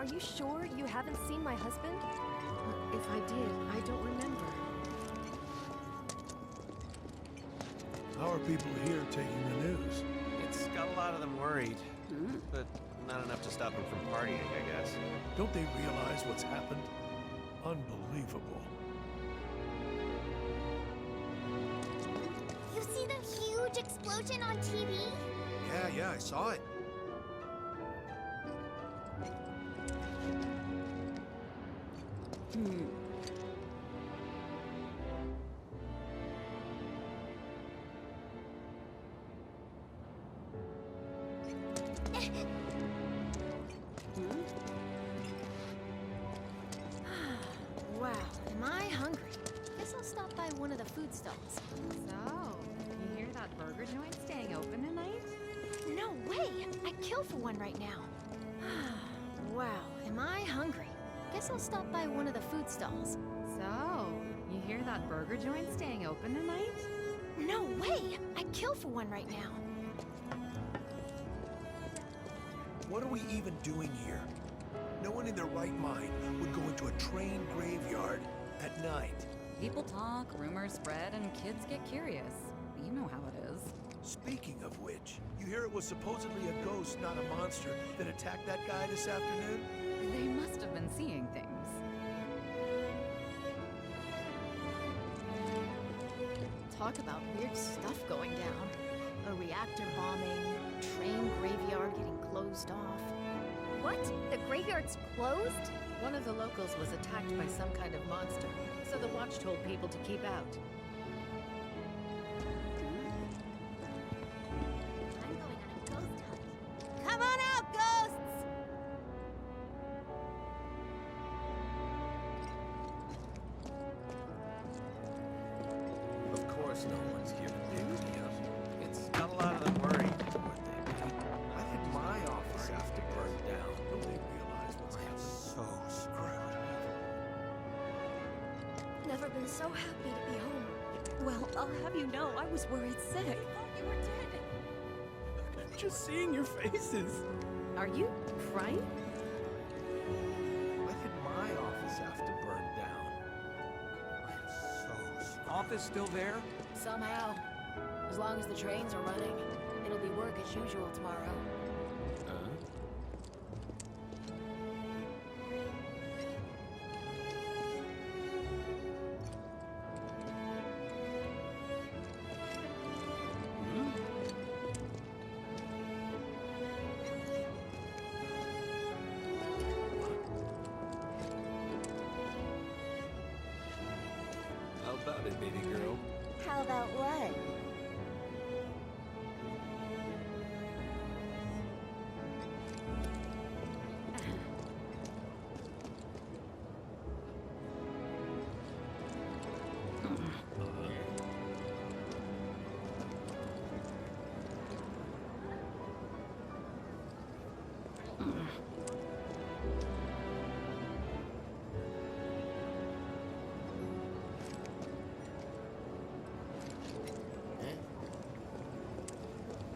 Are you sure you haven't seen my husband? If I did, I don't remember. How are people here taking the news? It's got a lot of them worried, but not enough to stop them from partying, I guess. Don't they realize what's happened? Unbelievable. You see the huge explosion on TV? Yeah, I saw it. Wow, am I hungry? Guess I'll stop by one of the food stalls. So, you hear that burger joint staying open tonight? No way! I'd kill for one right now. Wow, am I hungry? Guess I'll stop by one of the food stalls. So, you hear that burger joint staying open tonight? No way! I'd kill for one right now. What are we even doing here? No one in their right mind would go into a train graveyard at night. People talk, rumors spread, and kids get curious. You know how it is. Speaking of which, you hear it was supposedly a ghost, not a monster, that attacked that guy this afternoon? They must have been seeing things. Talk about weird stuff going down. A reactor bombing, train graveyard getting closed off. What? The graveyard's closed? One of the locals was attacked by some kind of monster, so the watch told people to keep out. I'm going on a ghost hunt. Come on out, ghosts! Of course no one's here to pick me up. It's got a lot of them worried. Would they be? I think my office have to burn down. Don't they realize what's I'm happened? so screwed. Never been so happy to be home. Well, I'll have you know, I was worried sick. I thought you were dead. Just seeing your faces. Are you crying? I think my office have to burn down. I'm so screwed. Office still there? Somehow. As long as the trains are running, it'll be work as usual tomorrow. How about it, baby girl? How about what?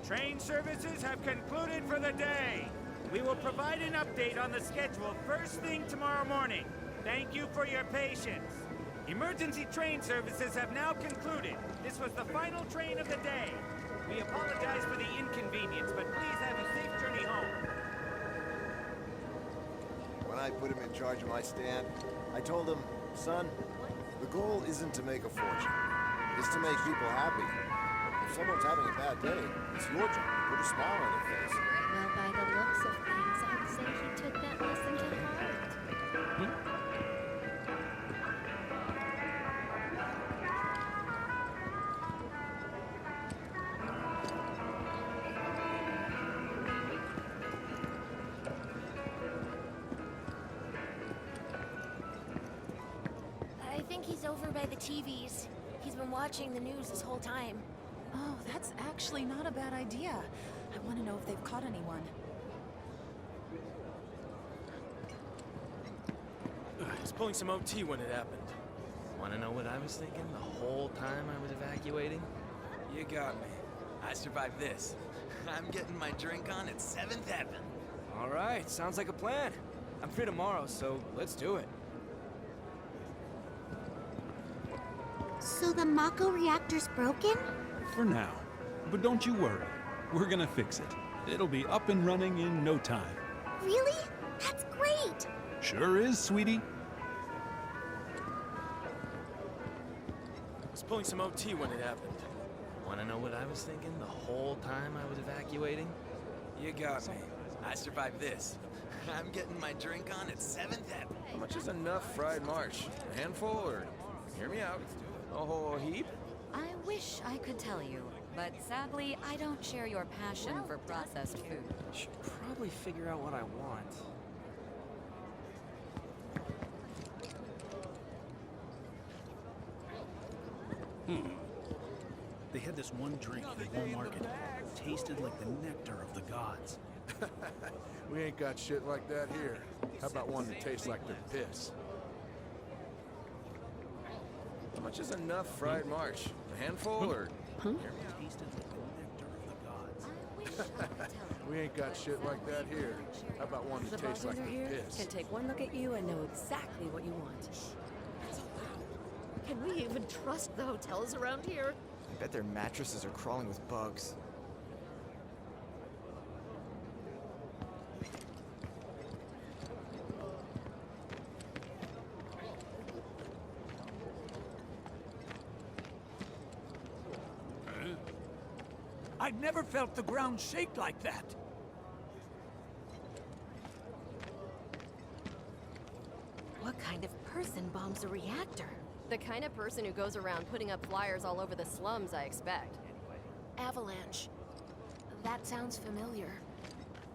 Train services have concluded for the day. We will provide an update on the schedule first thing tomorrow morning. Thank you for your patience. Emergency train services have now concluded. This was the final train of the day. We apologize for the inconvenience, but please have a safe journey home. When I put him in charge of my stand, I told him, son, the goal isn't to make a fortune. It's to make people happy. If someone's having a bad day, it's your job to put a smile on their face. Well, by the looks of things, I'd say he took that lesson to heart. I think he's over by the TVs. He's been watching the news this whole time. Oh, that's actually not a bad idea. I want to know if they've caught anyone. I was pulling some OT when it happened. Want to know what I was thinking the whole time I was evacuating? You got me. I survived this. I'm getting my drink on at 7th Heaven. All right, sounds like a plan. I'm free tomorrow, so let's do it. So the Mako reactor's broken? For now. But don't you worry. We're gonna fix it. It'll be up and running in no time. Really? That's great! Sure is, sweetie. I was pulling some OT when it happened. Wanna know what I was thinking the whole time I was evacuating? You got me. I survived this. I'm getting my drink on at 7th Heaven. How much is enough fried marsh? A handful, or hear me out? A whole heap? I wish I could tell you, but sadly, I don't share your passion for processed food. Should probably figure out what I want. They had this one drink in the whole market. Tasted like the nectar of the gods. We ain't got shit like that here. How about one that tastes like their piss? How much is enough fried marsh? A handful, or hear me out? Tasted like the nectar of the gods. I wish I could tell you. We ain't got shit like that here. How about one that The tastes like bartender their here piss? can take one look at you and know exactly what you want. Can we even trust the hotels around here? I bet their mattresses are crawling with bugs. I've never felt the ground shake like that. What kind of person bombs a reactor? The kind of person who goes around putting up flyers all over the slums, I expect. Avalanche. That sounds familiar.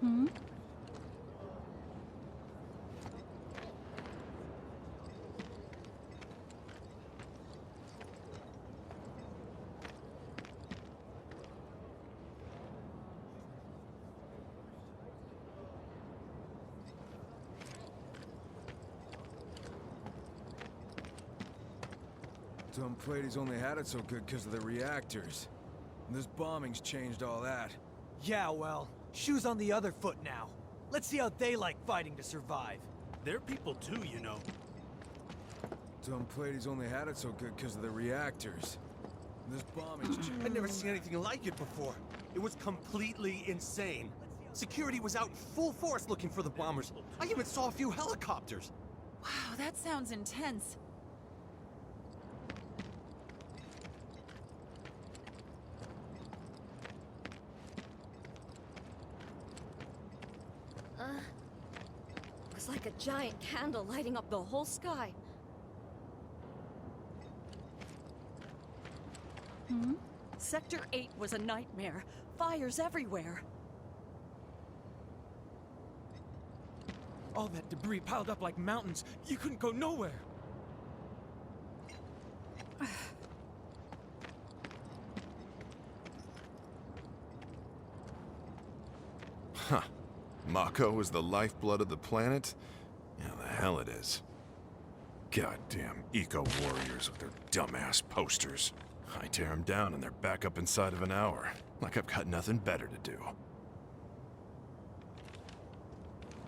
Hmm? Dumb Platy's only had it so good because of the reactors. And this bombing's changed all that. Yeah, well, shoes on the other foot now. Let's see how they like fighting to survive. They're people too, you know. Dumb Platy's only had it so good because of the reactors. And this bombing's I'd never seen anything like it before. It was completely insane. Security was out in full force looking for the bombers. I even saw a few helicopters. Wow, that sounds intense. It was like a giant candle lighting up the whole sky. Hmm? Sector 8 was a nightmare. Fires everywhere. All that debris piled up like mountains. You couldn't go nowhere. Huh. Mako is the lifeblood of the planet? Yeah, the hell it is. Goddamn eco-warriors with their dumbass posters. I tear them down and they're back up inside of an hour. Like I've got nothing better to do.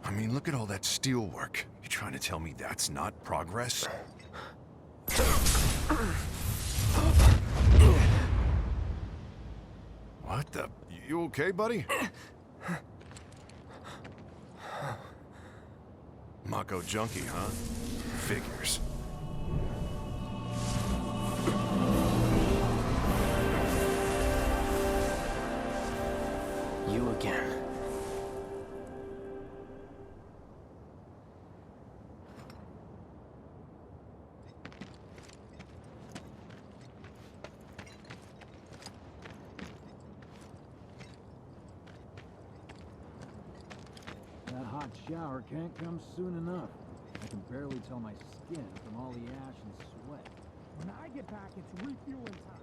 I mean, look at all that steel work. You trying to tell me that's not progress? What the? You okay, buddy? Mako junkie, huh? Figures. You again. That hot shower can't come soon enough. I can barely tell my skin from all the ash and sweat. When I get back, it's refueling time.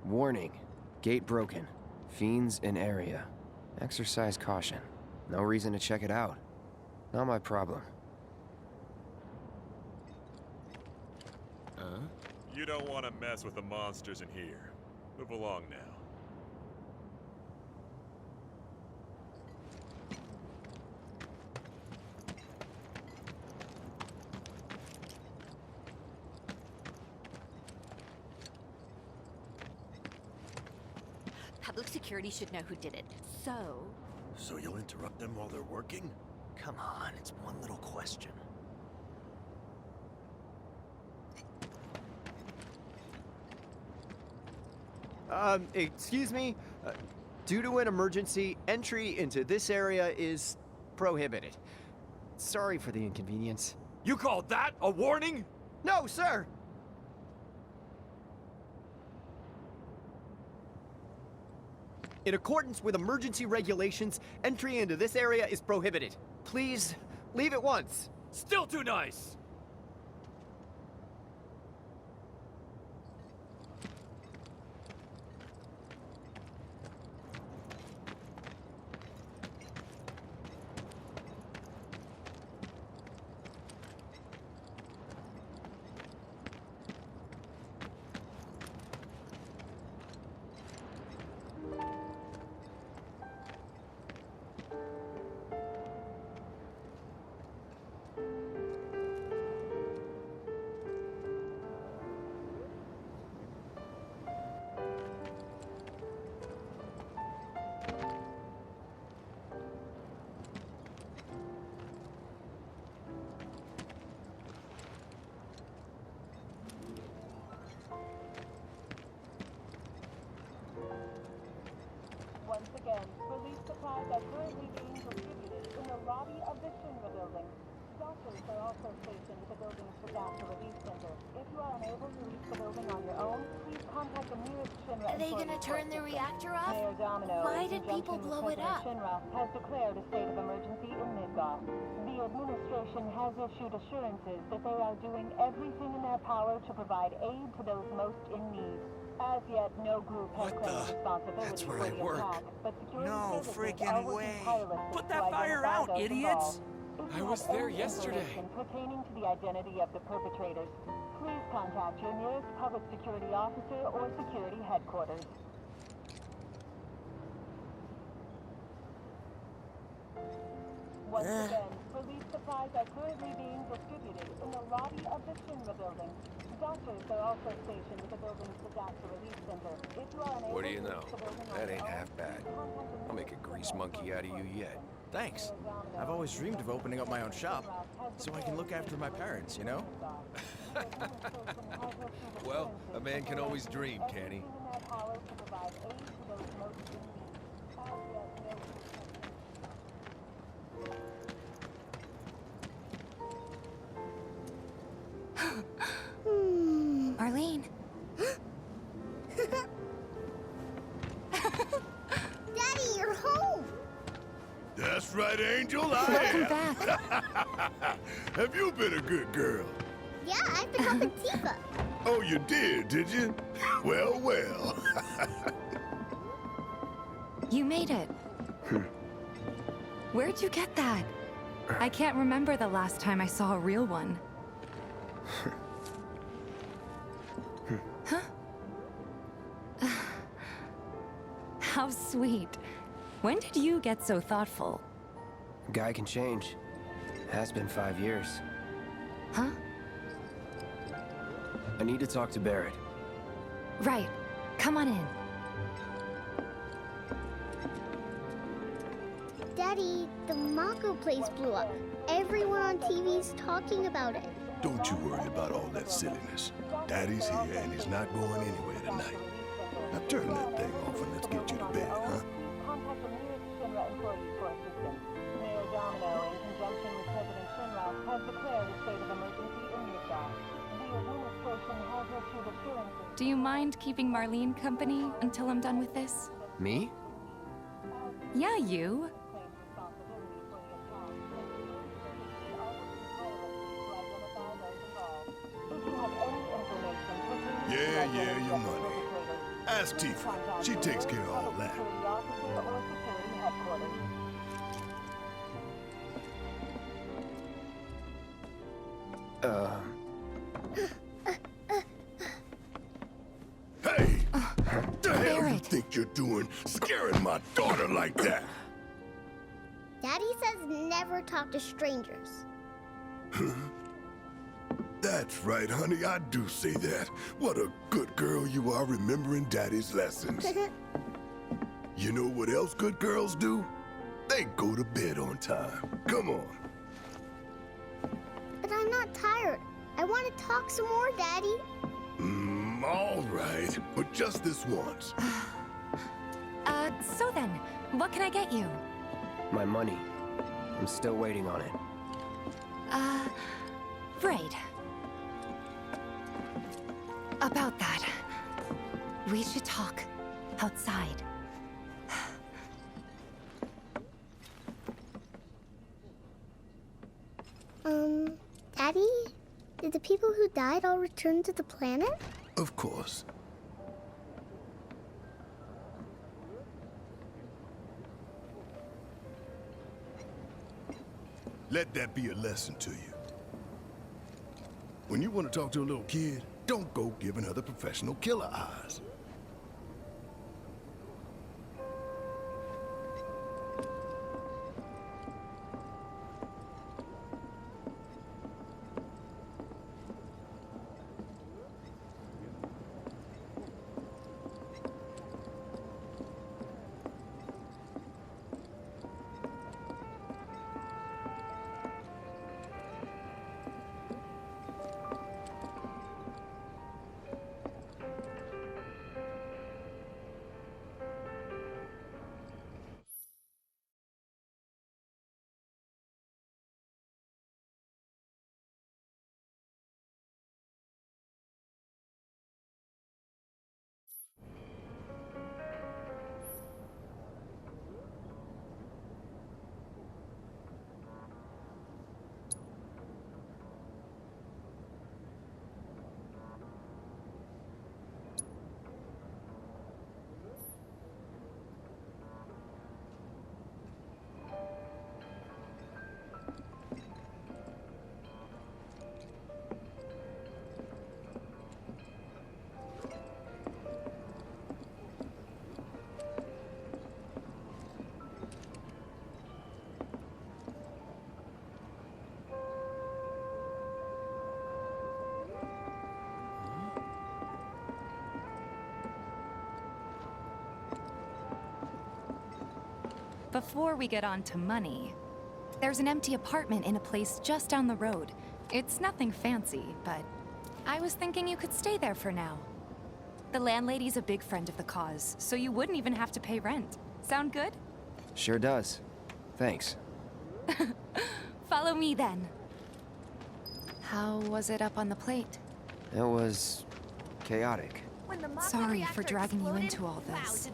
Warning. Gate broken. Fiends in area. Exercise caution. No reason to check it out. Not my problem. You don't want to mess with the monsters in here. Move along now. Public security should know who did it. So... So you'll interrupt them while they're working? Come on, it's one little question. Excuse me? Due to an emergency, entry into this area is prohibited. Sorry for the inconvenience. You called that a warning? No, sir! In accordance with emergency regulations, entry into this area is prohibited. Please, leave at once. Still too nice! Once again, relief supplies are currently being distributed in the lobby of the Shinra building. Doctors are also stationed at the building's disaster relief center. If you are unable to reach the building on your own, please contact the nearest Shinra. Are they gonna turn the reactor off? Mayor Domino, Why in did people conjunction blow with it up? President Shinra, has declared a state of emergency in Midgar. The administration has issued assurances that they are doing everything in their power to provide aid to those most in need. As yet, no group has claimed responsibility That's where for I the work. attack, but security No services freaking are working way. tirelessly Put to that fire identify out, those idiots! involved. If I you was have there any yesterday. information pertaining to the identity of the perpetrators, please contact your nearest public security officer or security headquarters. Once again, relief supplies are currently being distributed in the lobby of the Shinra building. Doctors are also stationed at the building's disaster relief center. If you are unable What do you to know? reach the building on That your ain't own, half bad. I'll make a grease monkey out of you yet. Thanks. I've always dreamed of opening up my own shop, so I can look after my parents, you know? Well, a man can always dream, can't he? Marlene. Daddy, you're home! That's right, Angel, Welcome I am. back. Have you been a good girl? Yeah, I've been helping Tifa. Oh, you did you? Well, well. You made it. Where'd you get that? I can't remember the last time I saw a real one. Huh? How sweet. When did you get so thoughtful? Guy can change. Has been 5 years. Huh? I need to talk to Barrett. Right. Come on in. Daddy, the Mako place blew up. Everyone on TV's talking about it. Don't you worry about all that silliness. Daddy's here and he's not going anywhere tonight. Now turn that thing off and let's get you to bed, huh? Contact the nearest Shinra employee for assistance. Mayor Domino, in conjunction with President Shinra, has declared a state of emergency in Midgar. The administration has issued assurances. Do you mind keeping Marlene company until I'm done with this? Me? Yeah, you. Yeah, your money. Ask Tifa. She takes care of all that. what you're doing, scaring my daughter like that? Daddy says never talk to strangers. That's right, honey, I do say that. What a good girl you are remembering Daddy's lessons. You know what else good girls do? They go to bed on time. Come on. But I'm not tired. I want to talk some more, Daddy. All right, but just this once. So then, what can I get you? My money. I'm still waiting on it. Right. About that, we should talk outside. Daddy? Did the people who died all return to the planet? Of course. Let that be a lesson to you. When you want to talk to a little kid, don't go giving her the professional killer eyes. Before we get on to money, there's an empty apartment in a place just down the road. It's nothing fancy, but I was thinking you could stay there for now. The landlady's a big friend of the cause, so you wouldn't even have to pay rent. Sound good? Sure does. Thanks. Follow me then. How was it up on the plate? It was chaotic. Sorry for dragging you into all this.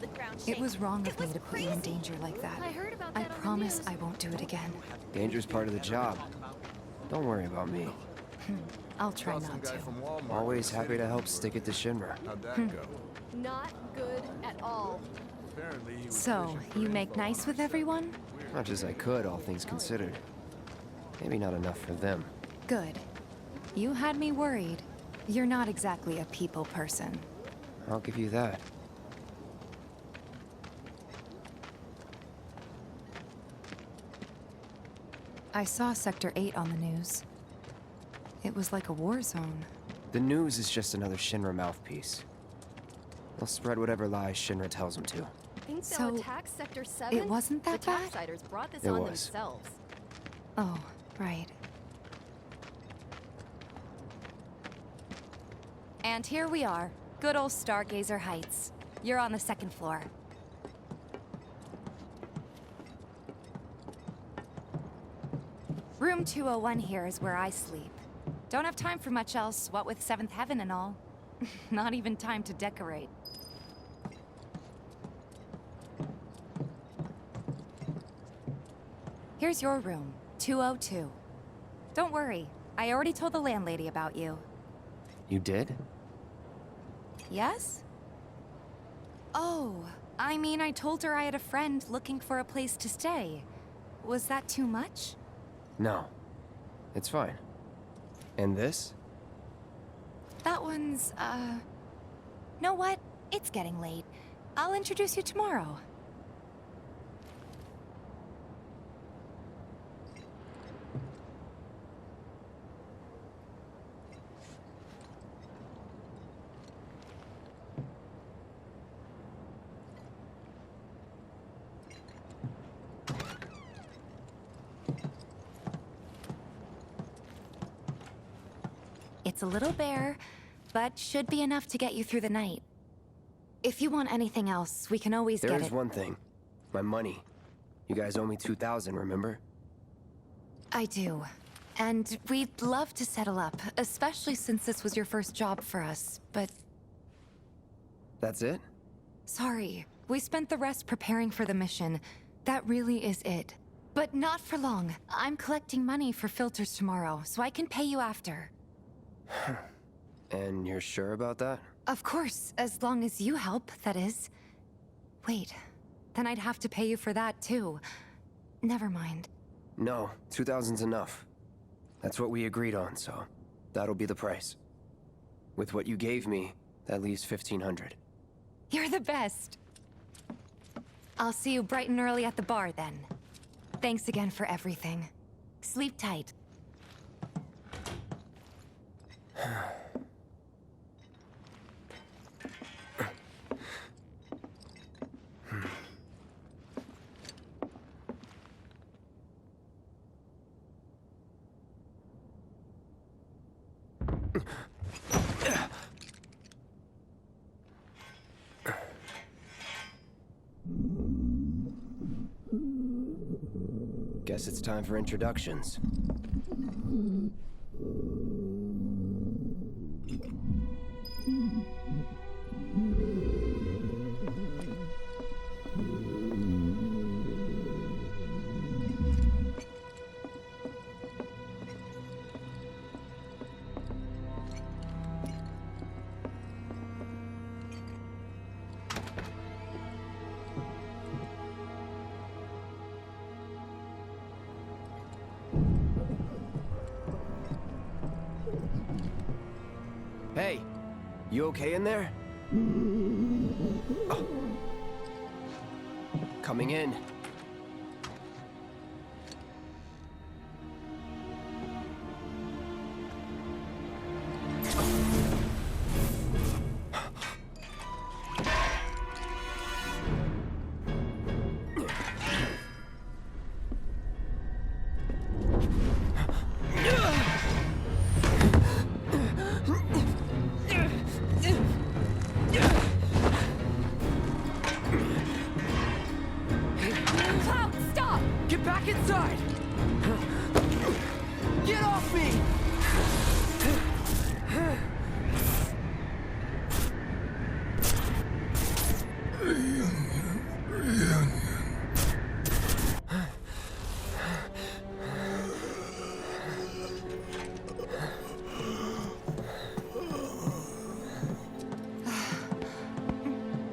It was wrong of me to put you in danger like that. I promise I won't do it again. Danger's part of the job. Don't worry about me. I'll try not to. Always happy to help stick it to Shinra. How'd that go? Not good at all. So, you make nice with everyone? Much as I could, all things considered. Maybe not enough for them. Good. You had me worried. You're not exactly a people person. I'll give you that. I saw Sector 8 on the news. It was like a war zone. The news is just another Shinra mouthpiece. They'll spread whatever lies Shinra tells them to. Think they'll attack Sector 7? It wasn't that the bad? Topsiders brought this It on was. themselves. Oh, right. And here we are. Good old Stargazer Heights. You're on the second floor. Room 201 here is where I sleep. Don't have time for much else, what with 7th Heaven and all. Not even time to decorate. Here's your room, 202. Don't worry, I already told the landlady about you. You did? Yes? Oh, I mean, I told her I had a friend looking for a place to stay. Was that too much? No. It's fine. And this? That one's, know what? It's getting late. I'll introduce you tomorrow. It's a little bare, but should be enough to get you through the night. If you want anything else, we can always get it. There is one thing. My money. You guys owe me 2,000, remember? I do. And we'd love to settle up, especially since this was your first job for us, but... That's it? Sorry. We spent the rest preparing for the mission. That really is it. But not for long. I'm collecting money for filters tomorrow, so I can pay you after. And you're sure about that? Of course, as long as you help, that is. Wait, then I'd have to pay you for that too. Never mind. No, 2,000's enough. That's what we agreed on, so that'll be the price. With what you gave me, that leaves 1,500. You're the best. I'll see you bright and early at the bar then. Thanks again for everything. Sleep tight. Guess it's time for introductions. Hey, you okay in there? Oh. Coming in.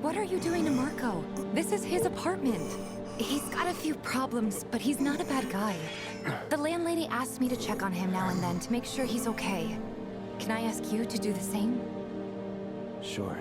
What are you doing to Marco? This is his apartment. He's got a few problems, but he's not a bad guy. The landlady asked me to check on him now and then to make sure he's okay. Can I ask you to do the same? Sure.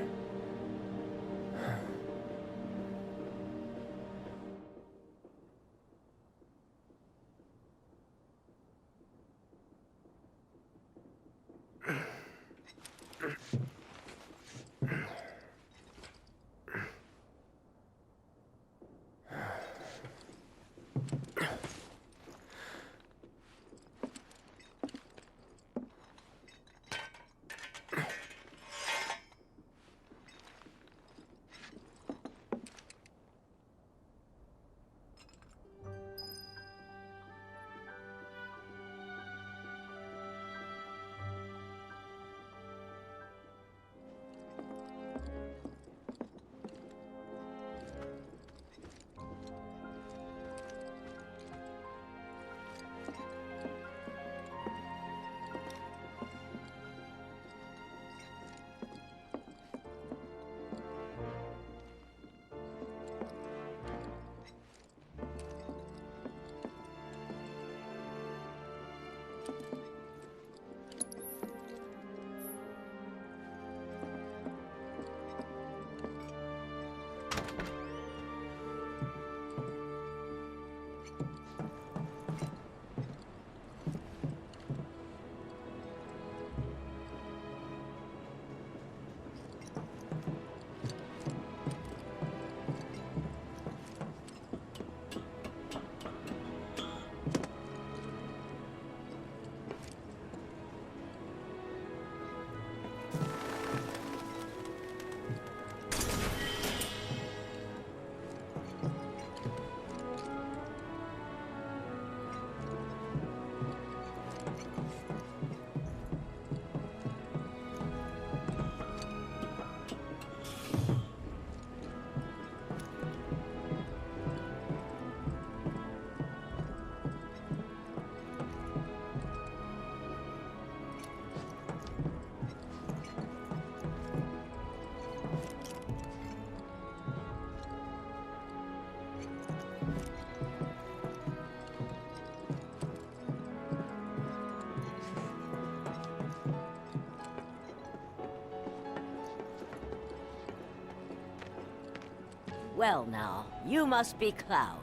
Well now, you must be Cloud.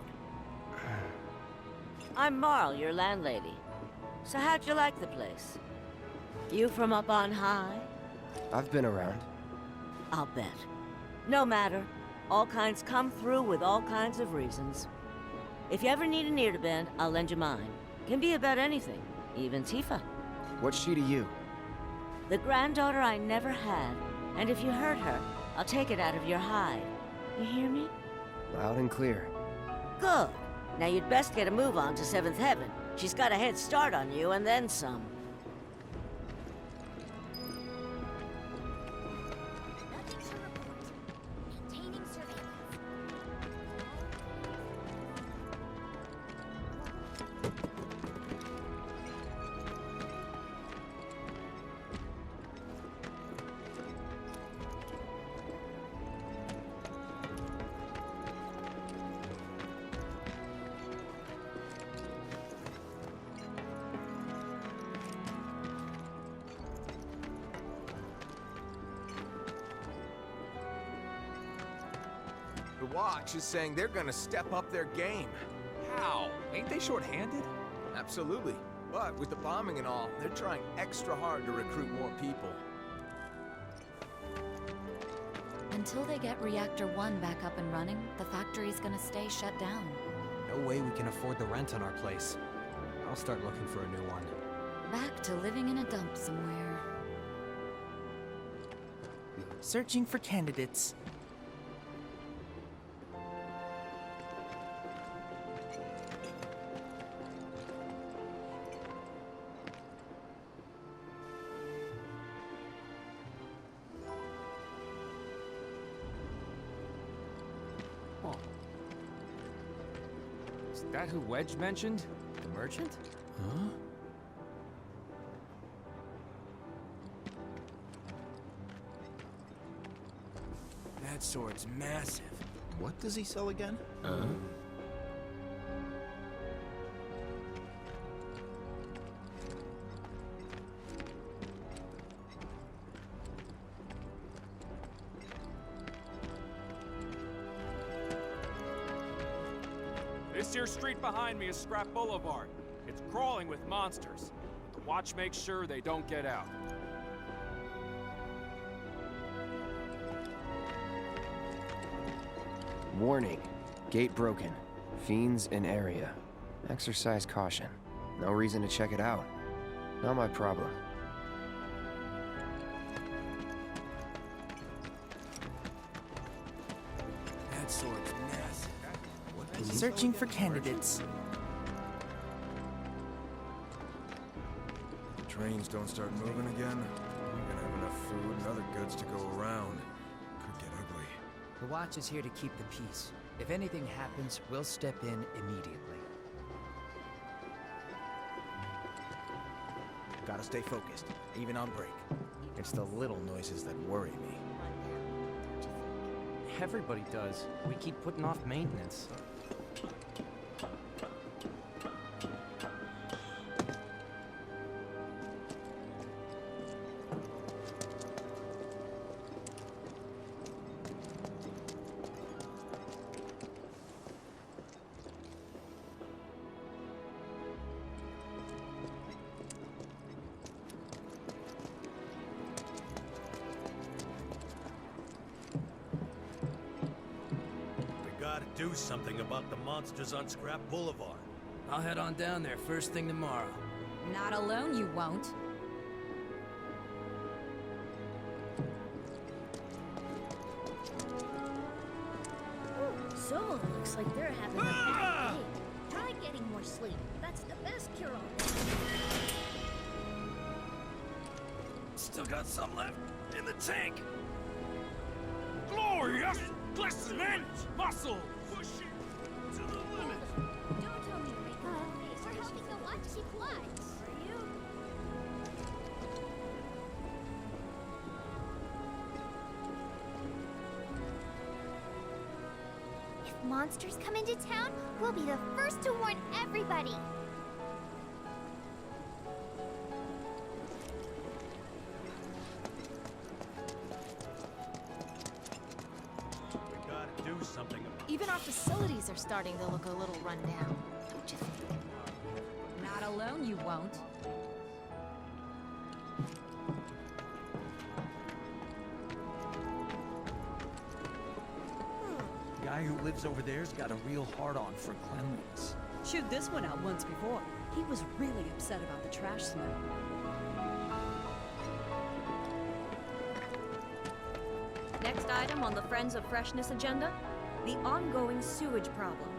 I'm Marl, your landlady. So how'd you like the place? You from up on high? I've been around. I'll bet. No matter. All kinds come through with all kinds of reasons. If you ever need an ear to bend, I'll lend you mine. Can be about anything, even Tifa. What's she to you? The granddaughter I never had, and if you hurt her, I'll take it out of your hide. You hear me? Loud and clear. Good. Now you'd best get a move on to 7th Heaven. She's got a head start on you, and then some. The Watch is saying they're gonna step up their game. How? Ain't they short-handed? Absolutely. But with the bombing and all, they're trying extra hard to recruit more people. Until they get Reactor 1 back up and running, the factory's gonna stay shut down. No way we can afford the rent on our place. I'll start looking for a new one. Back to living in a dump somewhere. Searching for candidates. Is that who Wedge mentioned? The merchant? Huh? That sword's massive. What does he sell again? This here street behind me is Scrap Boulevard. It's crawling with monsters. The Watch makes sure they don't get out. Warning. Gate broken. Fiends in area. Exercise caution. No reason to check it out. Not my problem. That sword's massive. Searching for candidates. The trains don't start moving again. We're gonna have enough food and other goods to go around. Could get ugly. The Watch is here to keep the peace. If anything happens, we'll step in immediately. Gotta stay focused, even on break. It's the little noises that worry me. Everybody does. We keep putting off maintenance. Do something about the monsters on Scrap Boulevard. I'll head on down there first thing tomorrow. Not alone, you won't. So, looks like they're having a bad day. Try getting more sleep. That's the best cure-all. Still got some left in the tank. Glorious! Glistening muscle! Push it to the limit! Don't tell me we're helping the Watch keep lives. Are you? If monsters come into town, we'll be the first to warn everybody. We gotta do something are starting to look a little run down, don't you think? Not alone, you won't. The guy who lives over there's got a real hard-on for cleanliness. Chewed this one out once before. He was really upset about the trash smell. Next item on the Friends of Freshness agenda, the ongoing sewage problem.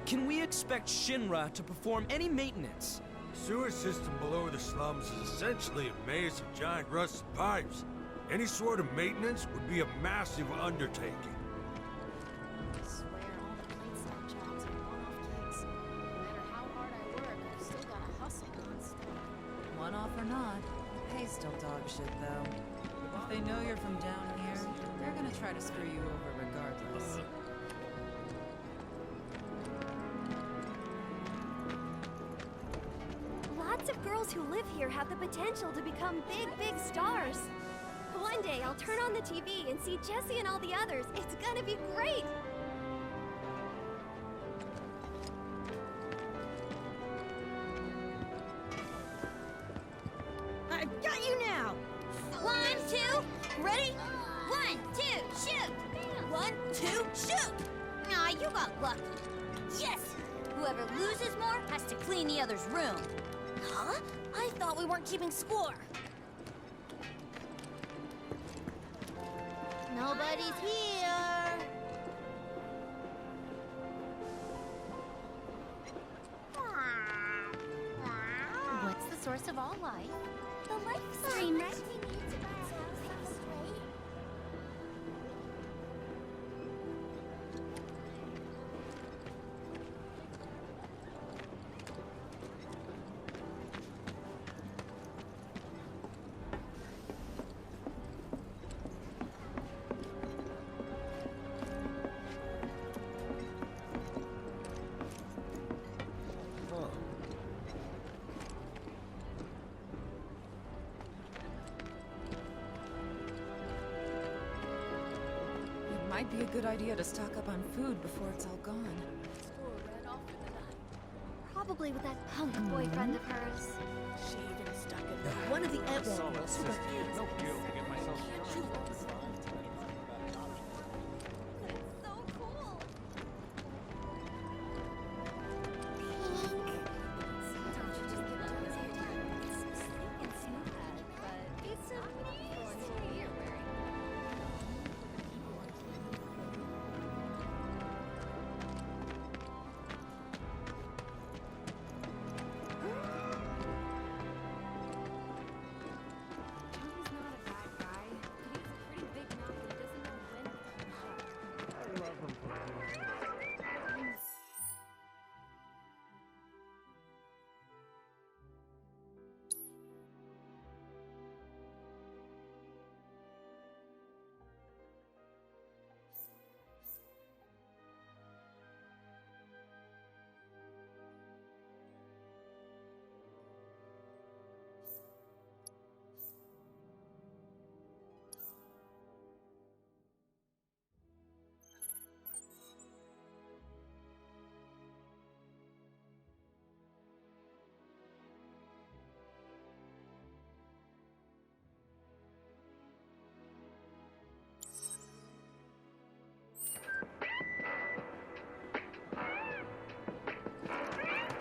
Can we expect Shinra to perform any maintenance? The sewer system below the slums is essentially a maze of giant rusted pipes. Any sort of maintenance would be a massive undertaking. I swear all the plate jobs are one-off gigs. No matter how hard I work, I've still gotta hustle nonstop. One-off or not, the pay's still dog shit, though. If they know you're from down here, they're gonna try to screw you over regardless. Lots of girls who live here have the potential to become big, big stars. One day I'll turn on the TV and see Jessie and all the others. It's gonna be great! I've got you now! 1, 2, ready? 1, 2, shoot! 1, 2, shoot! Aw, you got lucky. Yes! Whoever loses more has to clean the other's room. Huh? I thought we weren't keeping score. Nobody's here. What's the source of all life? The life stream, right? Might be a good idea to stock up on food before it's all gone. Probably with that punk boyfriend of hers. Shaved and stuck in there. One of the Edward girls who got No guilt to get myself.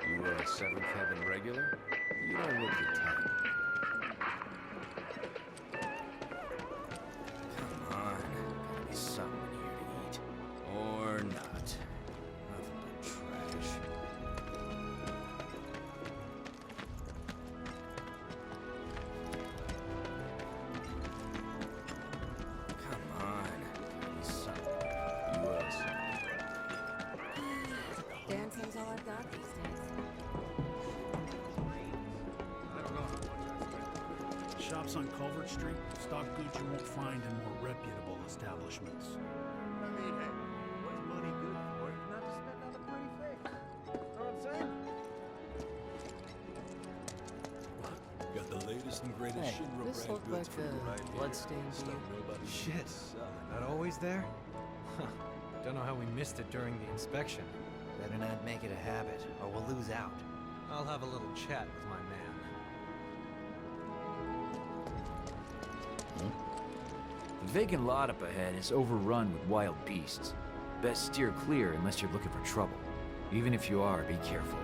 You a Seventh Heaven regular? You don't look the type. Come on, gotta be something here to eat. Or not. Nothing but trash. Come on, gotta be something. You else? Dancing's all I've got these days. Shops on Culvert Street stock goods you won't find in more reputable establishments. I mean, hey, what's money good for if not to spend on a pretty face? Know what I'm saying? Got the latest and greatest Hey, Shinra this brand looked goods like for you a right here. bloodstain to Stuff you. nobody Shit. selling. Not always there? Huh. Don't know how we missed it during the inspection. We're gonna make it a habit, or we'll lose out. I'll have a little chat with my man. The vacant lot up ahead is overrun with wild beasts. Best steer clear unless you're looking for trouble. Even if you are, be careful.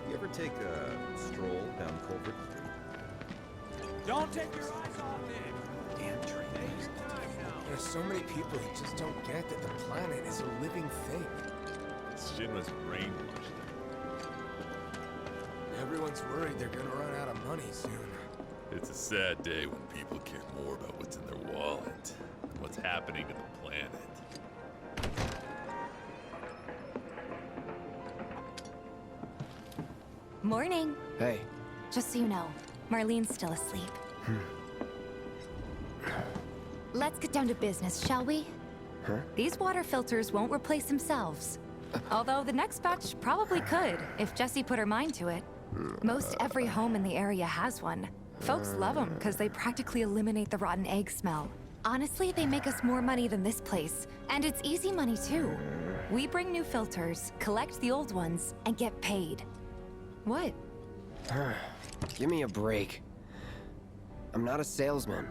You ever take a stroll down Culvert Street? Don't take your eyes off it! Damn trains. There's so many people who just don't get that the planet is a living thing. Shinra's brainwashed them. Everyone's worried they're gonna run out of money soon. It's a sad day when people care more about what's in their wallet than what's happening to the planet. Morning. Hey. Just so you know, Marlene's still asleep. Let's get down to business, shall we? Huh? These water filters won't replace themselves. Although the next batch probably could, if Jessie put her mind to it. Most every home in the area has one. Folks love them because they practically eliminate the rotten egg smell. Honestly, they make us more money than this place. And it's easy money, too. We bring new filters, collect the old ones, and get paid. What? Give me a break. I'm not a salesman.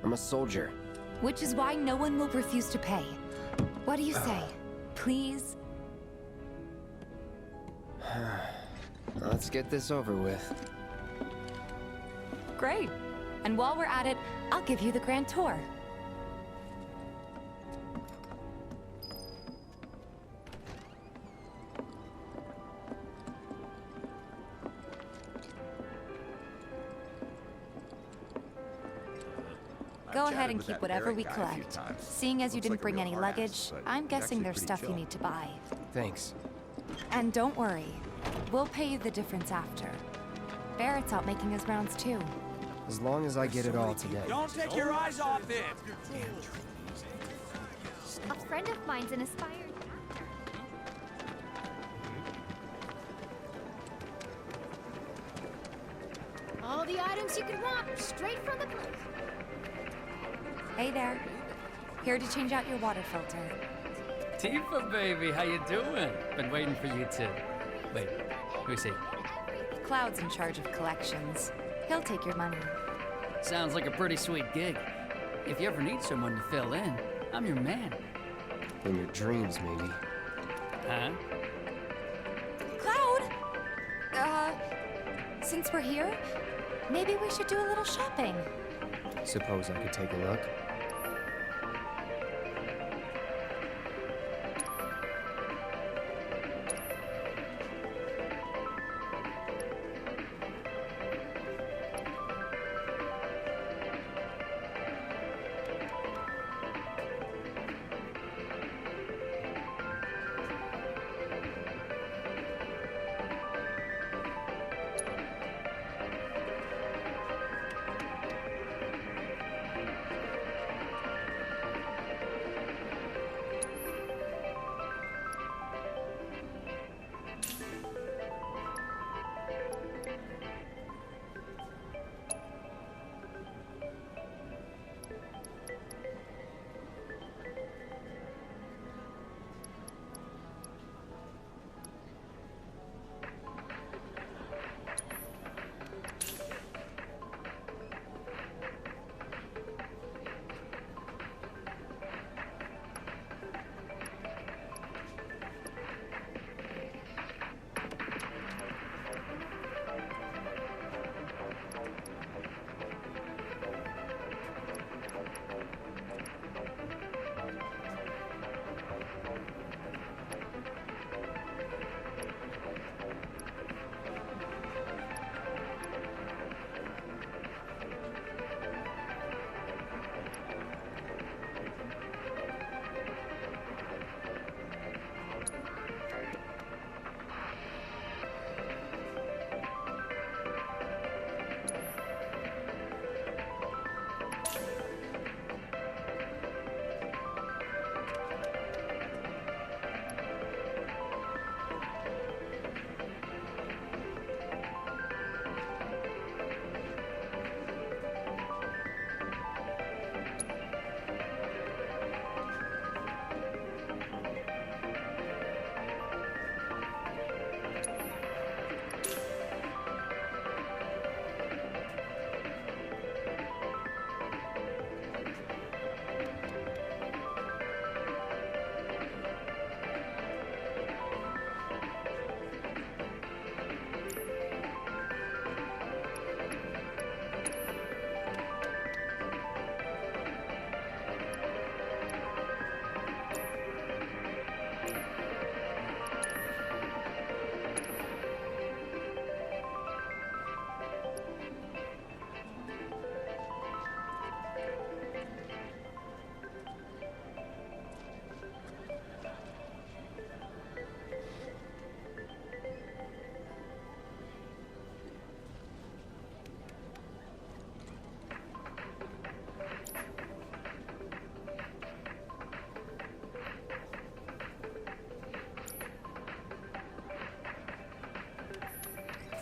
I'm a soldier. Which is why no one will refuse to pay. What do you say? Please? Let's get this over with. Great. And while we're at it, I'll give you the grand tour. Go ahead and keep whatever we collect. Seeing as you didn't bring any luggage, I'm guessing there's stuff you need to buy. Thanks. And don't worry, we'll pay you the difference after. Barrett's out making his rounds too. As long as I get it all today. Don't take your eyes off it! A friend of mine's an aspired actor. All the items you could want, straight from the place. Hey there. Here to change out your water filter. Tifa, baby, how you doing? Been waiting for you to... Wait, let me see. Cloud's in charge of collections. He'll take your money. Sounds like a pretty sweet gig. If you ever need someone to fill in, I'm your man. In your dreams, maybe. Huh? Cloud! Since we're here, maybe we should do a little shopping. Suppose I could take a look?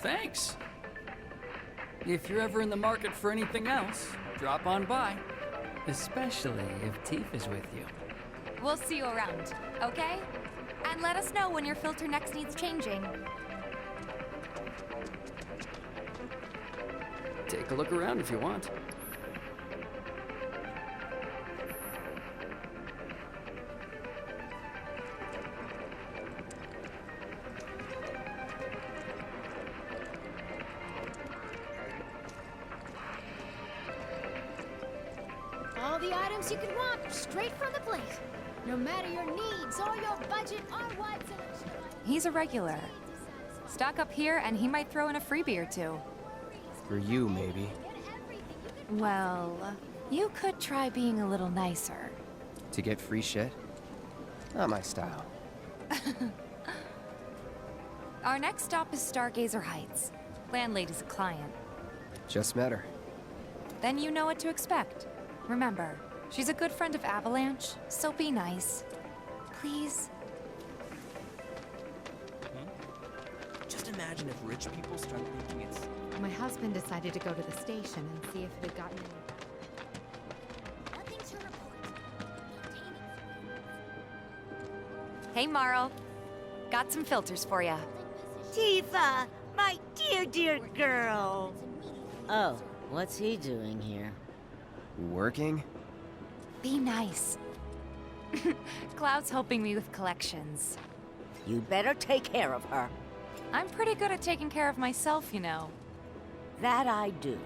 thanks. If you're ever in the market for anything else, drop on by. Especially if Tifa's with you. We'll see you around, okay? And let us know when your filter next needs changing. Take a look around if you want. All the items you could want, straight from the plate. No matter your needs or your budget or what's in it. He's a regular. Stock up here and he might throw in a freebie or two. For you, maybe. Well, you could try being a little nicer. To get free shit? Not my style. Our next stop is Stargazer Heights. Landlady's a client. Just met her. Then you know what to expect. Remember, she's a good friend of Avalanche, so be nice. Please? Just imagine if rich people start thinking it's... My husband decided to go to the station and see if it had gotten any... Nothing to report. Hey, Marl. Got some filters for ya. Tifa, my dear, dear girl. Oh, what's he doing here? Working? Be nice. Cloud's helping me with collections. You better take care of her. I'm pretty good at taking care of myself, you know. That I do.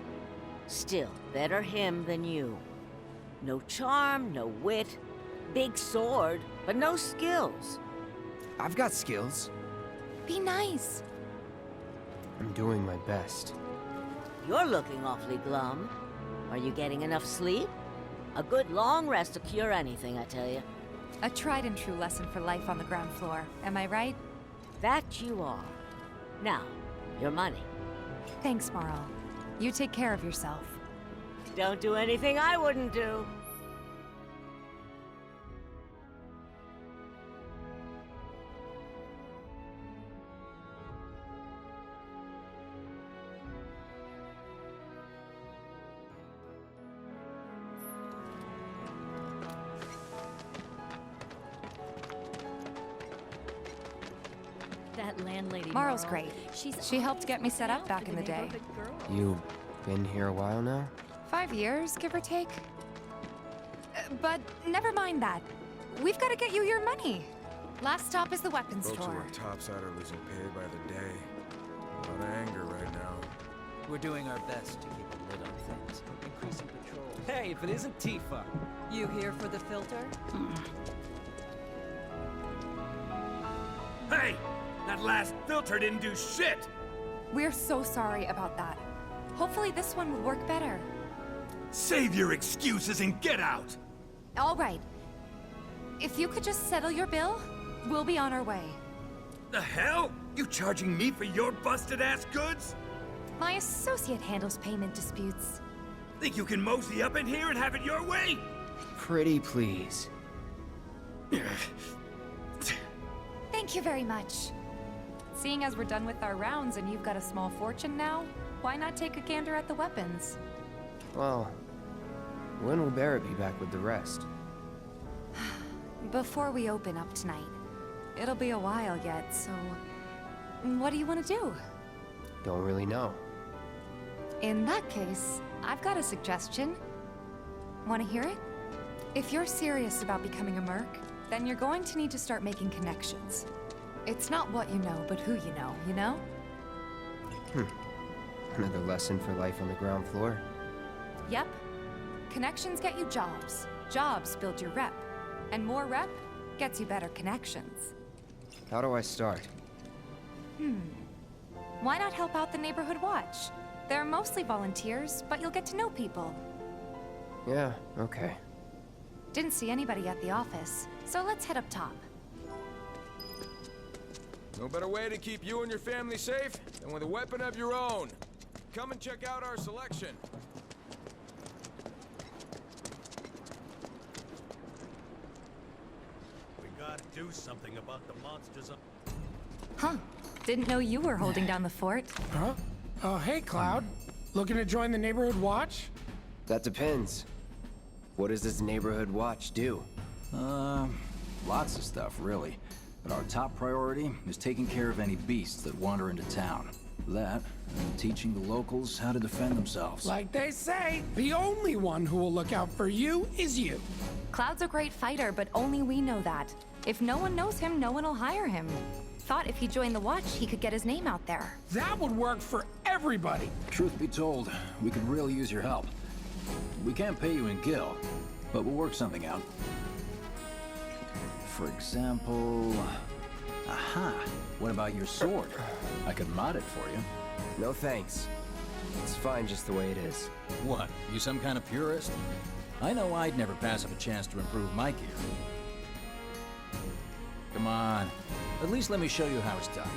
Still, better him than you. No charm, no wit. Big sword, but no skills. I've got skills. Be nice. I'm doing my best. You're looking awfully glum. Are you getting enough sleep? A good long rest to cure anything, I tell you. A tried and true lesson for life on the ground floor. Am I right? That you are. Now, your money. Thanks, Marl. You take care of yourself. Don't do anything I wouldn't do. That landlady Marl's great. She helped get me set up back in the day. You been here a while now? 5 years, give or take. But never mind that. We've got to get you your money. Last stop is the weapons Folks who store. work topside are losing pay by the day. A lot of anger right now. We're doing our best to keep a lid on things. Increasing patrol. Hey, if it isn't Tifa. You here for the filter? Hey! That last filter didn't do shit! We're so sorry about that. Hopefully this one will work better. Save your excuses and get out! All right. If you could just settle your bill, we'll be on our way. The hell? You charging me for your busted-ass goods? My associate handles payment disputes. Think you can mosey up in here and have it your way? Pretty please. Thank you very much. Seeing as we're done with our rounds and you've got a small fortune now, why not take a gander at the weapons? Well, when will Barrett be back with the rest? Before we open up tonight. It'll be a while yet, so... What do you want to do? Don't really know. In that case, I've got a suggestion. Want to hear it? If you're serious about becoming a merc, then you're going to need to start making connections. It's not what you know, but who you know? Another lesson for life on the ground floor. Yep. Connections get you jobs. Jobs build your rep. And more rep gets you better connections. How do I start? Why not help out the neighborhood watch? They're mostly volunteers, but you'll get to know people. Yeah, okay. Didn't see anybody at the office, so let's head up top. No better way to keep you and your family safe than with a weapon of your own. Come and check out our selection. We gotta do something about the monsters. Huh. Didn't know you were holding down the fort. Huh? Oh, hey, Cloud. Looking to join the neighborhood watch? That depends. What does this neighborhood watch do? Lots of stuff, really. But our top priority is taking care of any beasts that wander into town. That, and teaching the locals how to defend themselves. Like they say, the only one who will look out for you is you. Cloud's a great fighter, but only we know that. If no one knows him, no one will hire him. Thought if he joined the watch, he could get his name out there. That would work for everybody. Truth be told, we could really use your help. We can't pay you in gil, but we'll work something out. For example... Aha! What about your sword? I could mod it for you. No thanks. It's fine just the way it is. What? You some kind of purist? I know I'd never pass up a chance to improve my gear. Come on. At least let me show you how it's done.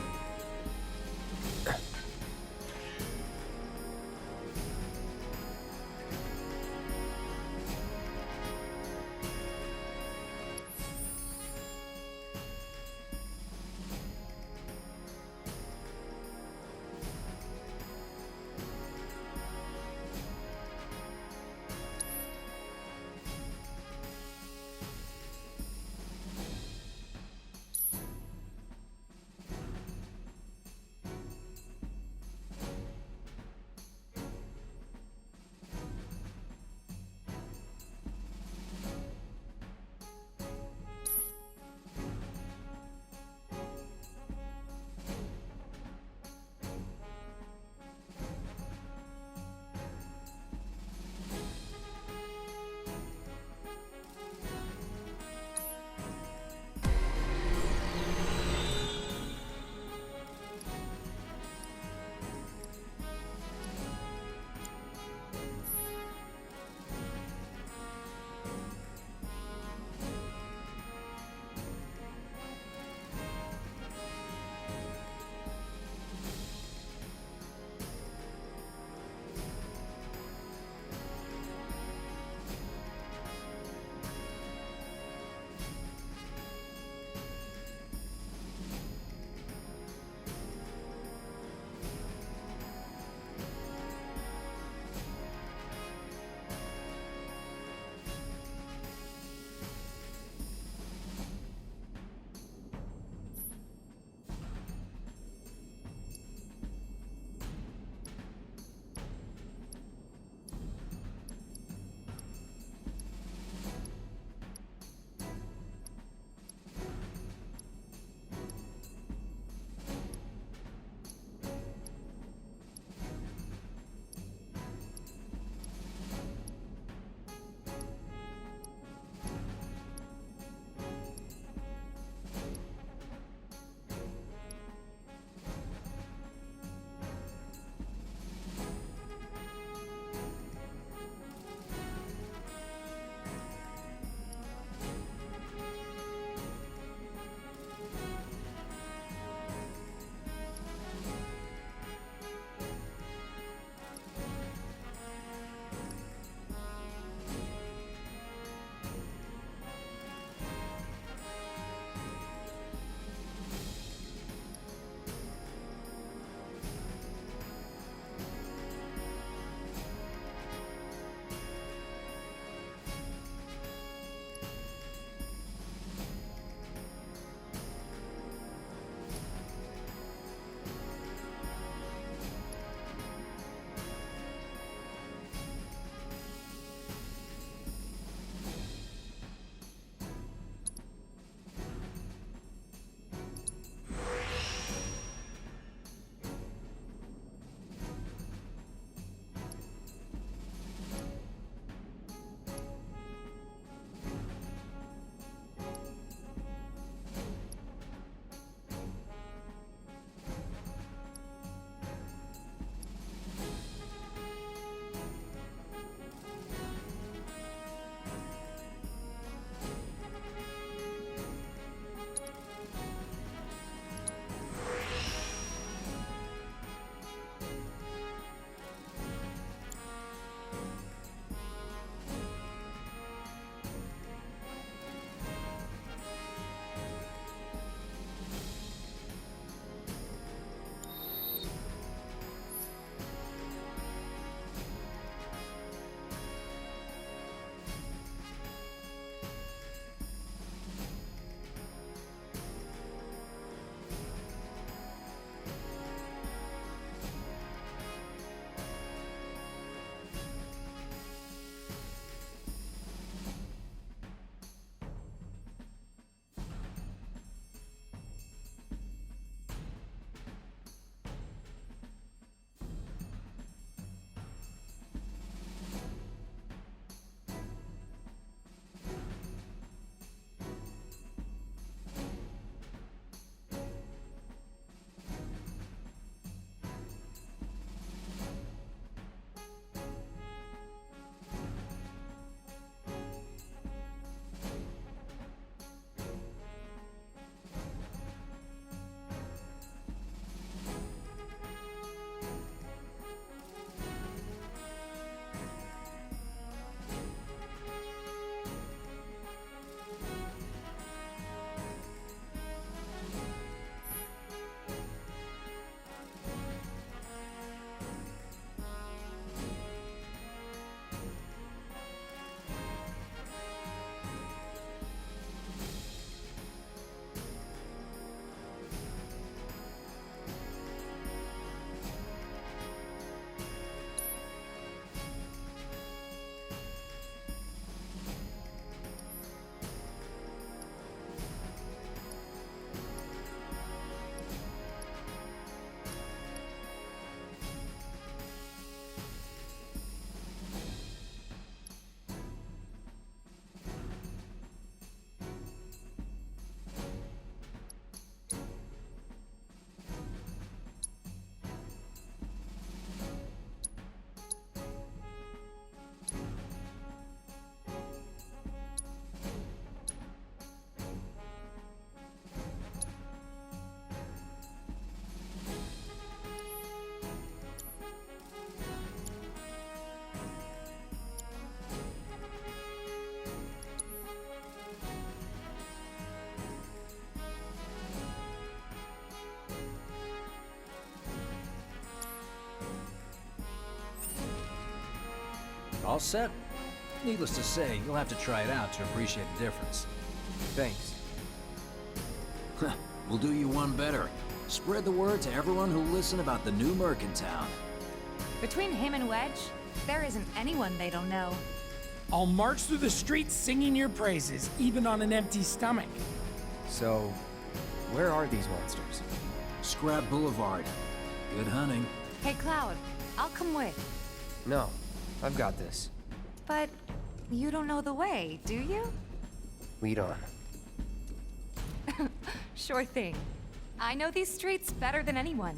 all set? Needless to say, you'll have to try it out to appreciate the difference. Thanks. We'll do you one better. Spread the word to everyone who'll listen about the new merc in town. Between him and Wedge, there isn't anyone they don't know. I'll march through the streets singing your praises, even on an empty stomach. So, where are these monsters? Scrap Boulevard. Good hunting. Hey, Cloud, I'll come with. No, I've got this. But you don't know the way, do you? Lead on. Sure thing. I know these streets better than anyone.